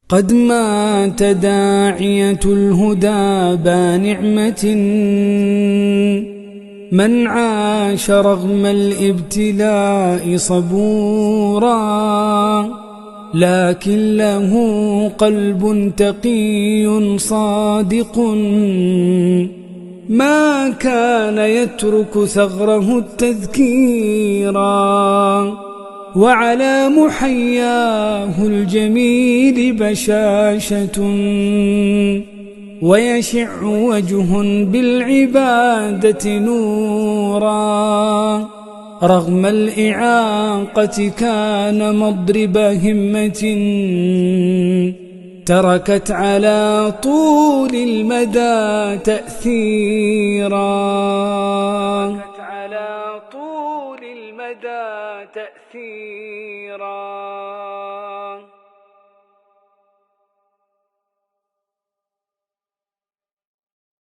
قد مات داعية الهدى بانعمة، من عاش رغم الابتلاء صبورا، لكن له قلب تقي صادق، ما كان يترك ثغره التذكيرا. وعلى محياه الجميل بشاشة، ويشع وجه بالعبادة نورا، رغم الإعاقة كان مضرب همة، تركت على طول المدى تأثيرا.